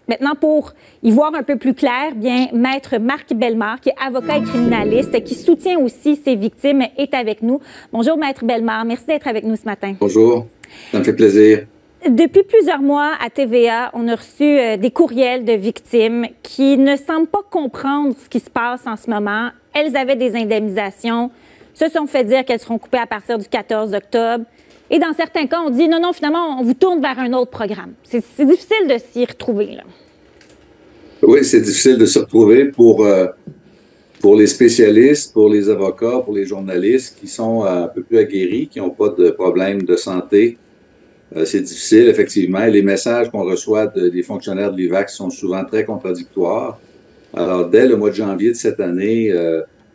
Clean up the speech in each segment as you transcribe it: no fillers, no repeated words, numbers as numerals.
Maintenant, pour y voir un peu plus clair, bien, Maître Marc Bellemare, qui est avocat et criminaliste, qui soutient aussi ses victimes, est avec nous. Bonjour, Maître Bellemare. Merci d'être avec nous ce matin. Bonjour. Ça me fait plaisir. Depuis plusieurs mois, à TVA, on a reçu des courriels de victimes qui ne semblent pas comprendre ce qui se passe en ce moment. Elles avaient des indemnisations, se sont fait dire qu'elles seront coupées à partir du 14 octobre. Et dans certains cas, on dit non, finalement, on vous tourne vers un autre programme. C'est difficile de s'y retrouver, là. Oui, c'est difficile de s'y retrouver pour les spécialistes, pour les avocats, pour les journalistes qui sont un peu plus aguerris, qui n'ont pas de problème de santé. C'est difficile, effectivement. Et les messages qu'on reçoit des fonctionnaires de l'IVAC sont souvent très contradictoires. Alors, dès le mois de janvier de cette année,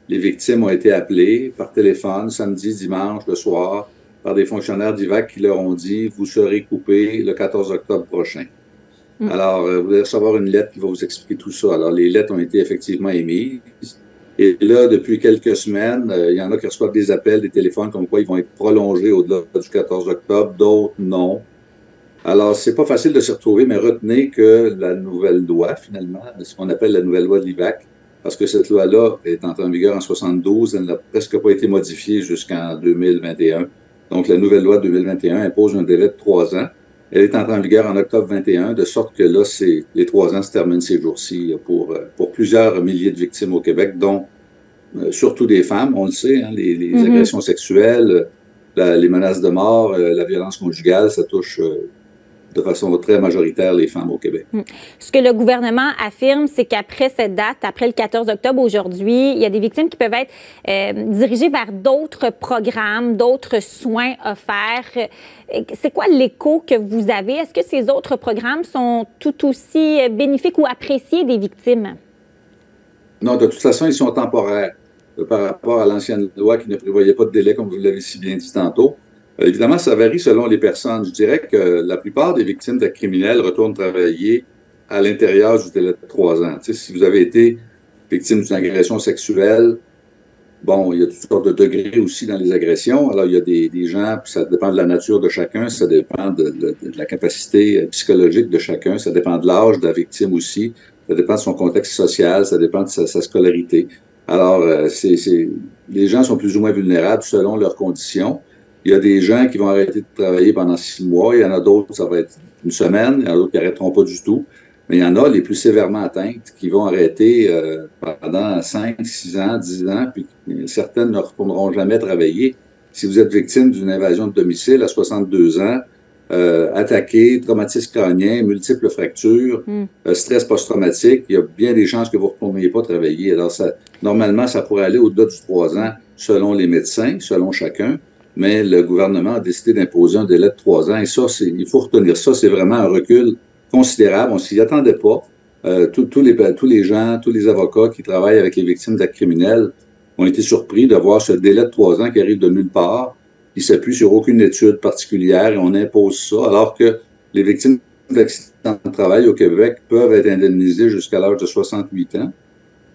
les victimes ont été appelées par téléphone, samedi, dimanche, le soir, par des fonctionnaires d'IVAC qui leur ont dit « Vous serez coupés le 14 octobre prochain ». Alors, vous allez recevoir une lettre qui va vous expliquer tout ça. Alors, les lettres ont été effectivement émises. Et là, depuis quelques semaines, il y en a qui reçoivent des appels, des téléphones comme quoi ils vont être prolongés au-delà du 14 octobre, d'autres non. Alors, c'est pas facile de se retrouver, mais retenez que la nouvelle loi, finalement, ce qu'on appelle la nouvelle loi de l'IVAC, parce que cette loi-là est entrée en vigueur en 72, elle n'a presque pas été modifiée jusqu'en 2021. Donc, la nouvelle loi de 2021 impose un délai de 3 ans. Elle est entrée en vigueur en octobre 21, de sorte que là, les 3 ans se terminent ces jours-ci pour plusieurs milliers de victimes au Québec, dont surtout des femmes, on le sait, hein, les agressions sexuelles, les menaces de mort, la violence conjugale, ça touche de façon très majoritaire les femmes au Québec. Ce que le gouvernement affirme, c'est qu'après cette date, après le 14 octobre aujourd'hui, il y a des victimes qui peuvent être dirigées vers d'autres programmes, d'autres soins offerts. C'est quoi l'écho que vous avez? Est-ce que ces autres programmes sont tout aussi bénéfiques ou appréciés des victimes? Non, de toute façon, ils sont temporaires par rapport à l'ancienne loi qui ne prévoyait pas de délai, comme vous l'avez si bien dit tantôt. Évidemment, ça varie selon les personnes. Je dirais que la plupart des victimes d'actes criminels retournent travailler à l'intérieur du délai de 3 ans. Tu sais, si vous avez été victime d'une agression sexuelle, bon, il y a toutes sortes de degrés aussi dans les agressions. Alors, il y a des gens, puis ça dépend de la nature de chacun, ça dépend de la capacité psychologique de chacun, ça dépend de l'âge de la victime aussi, ça dépend de son contexte social, ça dépend de sa scolarité. Alors, les gens sont plus ou moins vulnérables selon leurs conditions. Il y a des gens qui vont arrêter de travailler pendant 6 mois. Il y en a d'autres, ça va être une semaine. Il y en a d'autres qui n'arrêteront pas du tout. Mais il y en a les plus sévèrement atteintes qui vont arrêter pendant 5, 6 ans, 10 ans, puis certaines ne retourneront jamais travailler. Si vous êtes victime d'une invasion de domicile à 62 ans, attaqué, traumatisme crânien, multiples fractures, stress post-traumatique, il y a bien des chances que vous ne retourniez pas travailler. Alors, normalement, ça pourrait aller au-delà du 3 ans selon les médecins, selon chacun. Mais le gouvernement a décidé d'imposer un délai de 3 ans. Et ça, il faut retenir ça, c'est vraiment un recul considérable. On s'y attendait pas. Tous les gens, tous les avocats qui travaillent avec les victimes d'actes criminels ont été surpris de voir ce délai de 3 ans qui arrive de nulle part, qui s'appuie sur aucune étude particulière, et on impose ça, alors que les victimes d'accidents de travail au Québec peuvent être indemnisées jusqu'à l'âge de 68 ans.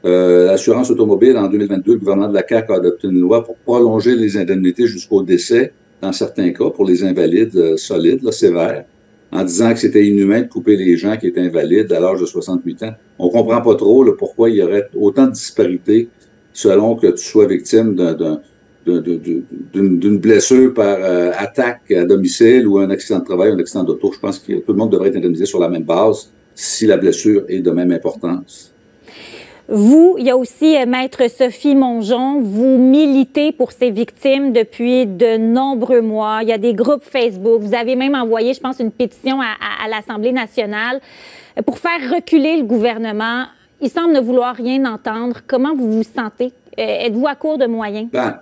L'assurance automobile, en 2022, le gouvernement de la CAQ a adopté une loi pour prolonger les indemnités jusqu'au décès, dans certains cas, pour les invalides solides, là, sévères, en disant que c'était inhumain de couper les gens qui étaient invalides à l'âge de 68 ans. On comprend pas trop là, pourquoi il y aurait autant de disparités selon que tu sois victime d'une blessure par attaque à domicile ou un accident de travail, un accident d'auto. Je pense que tout le monde devrait être indemnisé sur la même base si la blessure est de même importance. Vous, il y a aussi Maître Sophie Mongeon, vous militez pour ces victimes depuis de nombreux mois. Il y a des groupes Facebook. Vous avez même envoyé, je pense, une pétition à l'Assemblée nationale pour faire reculer le gouvernement. Il semble ne vouloir rien entendre. Comment vous vous sentez? Êtes-vous à court de moyens? Ben,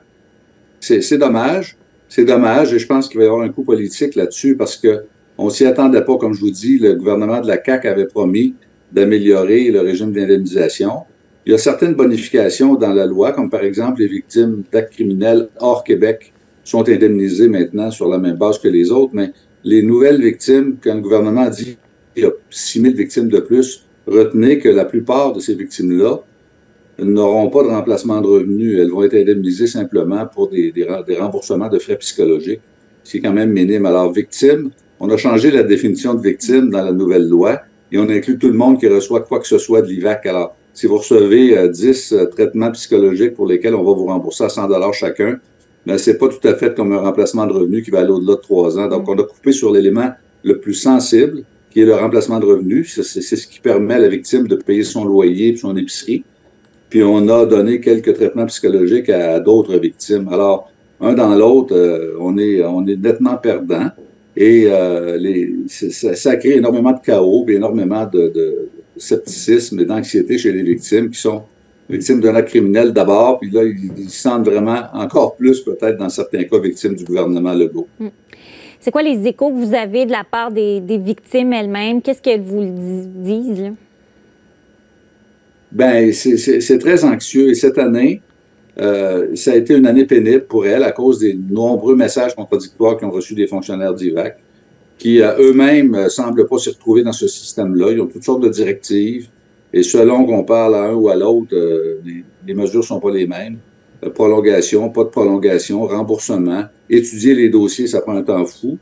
c'est dommage. C'est dommage et je pense qu'il va y avoir un coup politique là-dessus parce que on s'y attendait pas, comme je vous dis. Le gouvernement de la CAQ avait promis d'améliorer le régime d'indemnisation. Il y a certaines bonifications dans la loi, comme par exemple les victimes d'actes criminels hors Québec sont indemnisées maintenant sur la même base que les autres, mais les nouvelles victimes, quand le gouvernement a dit qu'il y a 6 000 victimes de plus, retenez que la plupart de ces victimes-là n'auront pas de remplacement de revenus. Elles vont être indemnisées simplement pour des remboursements de frais psychologiques, ce qui est quand même minime. Alors, victime, on a changé la définition de victime dans la nouvelle loi. et on inclut tout le monde qui reçoit quoi que ce soit de l'IVAC. Alors, si vous recevez 10 traitements psychologiques pour lesquels on va vous rembourser à 100 $ chacun, mais c'est pas tout à fait comme un remplacement de revenu qui va aller au-delà de 3 ans. Donc, on a coupé sur l'élément le plus sensible, qui est le remplacement de revenu. C'est ce qui permet à la victime de payer son loyer et son épicerie. Puis, on a donné quelques traitements psychologiques à d'autres victimes. Alors, un dans l'autre, on est nettement perdant. Et ça crée énormément de chaos et énormément de scepticisme et d'anxiété chez les victimes qui sont victimes d'un acte criminel d'abord, puis là, ils se sentent vraiment encore plus, peut-être, dans certains cas, victimes du gouvernement Legault. C'est quoi les échos que vous avez de la part des victimes elles-mêmes? Qu'est-ce qu'elles vous disent, là? Bien, c'est très anxieux. Et cette année, ça a été une année pénible pour elles à cause des nombreux messages contradictoires qu'ont reçus des fonctionnaires d'IVAC, qui eux-mêmes ne semblent pas s'y retrouver dans ce système-là. Ils ont toutes sortes de directives. Et selon qu'on parle à un ou à l'autre, les mesures ne sont pas les mêmes. Prolongation, pas de prolongation, remboursement. Étudier les dossiers, ça prend un temps fou.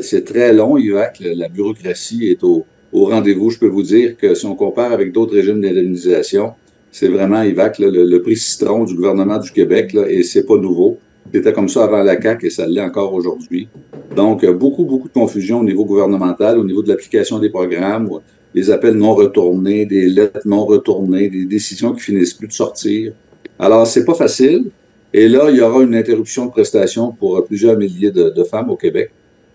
C'est très long, IVAC. La bureaucratie est au rendez-vous. Je peux vous dire que si on compare avec d'autres régimes d'indemnisation, c'est vraiment IVAC, là, le prix citron du gouvernement du Québec, là, et c'est pas nouveau. C'était comme ça avant la CAQ et ça l'est encore aujourd'hui. Donc, beaucoup de confusion au niveau gouvernemental, au niveau de l'application des programmes, des appels non retournés, des lettres non retournées, des décisions qui finissent plus de sortir. Alors, c'est pas facile. Et là, il y aura une interruption de prestations pour plusieurs milliers de femmes au Québec.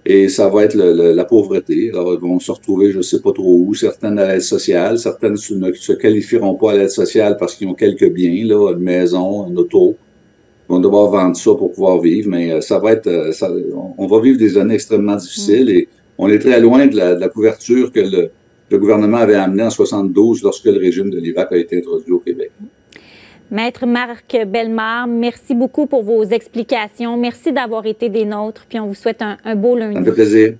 Et ça va être la pauvreté. Alors, ils vont se retrouver, je ne sais pas trop où, certaines à l'aide sociale, certaines ne se qualifieront pas à l'aide sociale parce qu'ils ont quelques biens, là, une maison, une auto. Ils vont devoir vendre ça pour pouvoir vivre, mais ça va être, on va vivre des années extrêmement difficiles et on est très loin de la couverture que le gouvernement avait amenée en 72 lorsque le régime de l'IVAC a été introduit au Québec. Maître Marc Bellemare, merci beaucoup pour vos explications. Merci d'avoir été des nôtres, puis on vous souhaite un beau lundi. Ça me fait plaisir.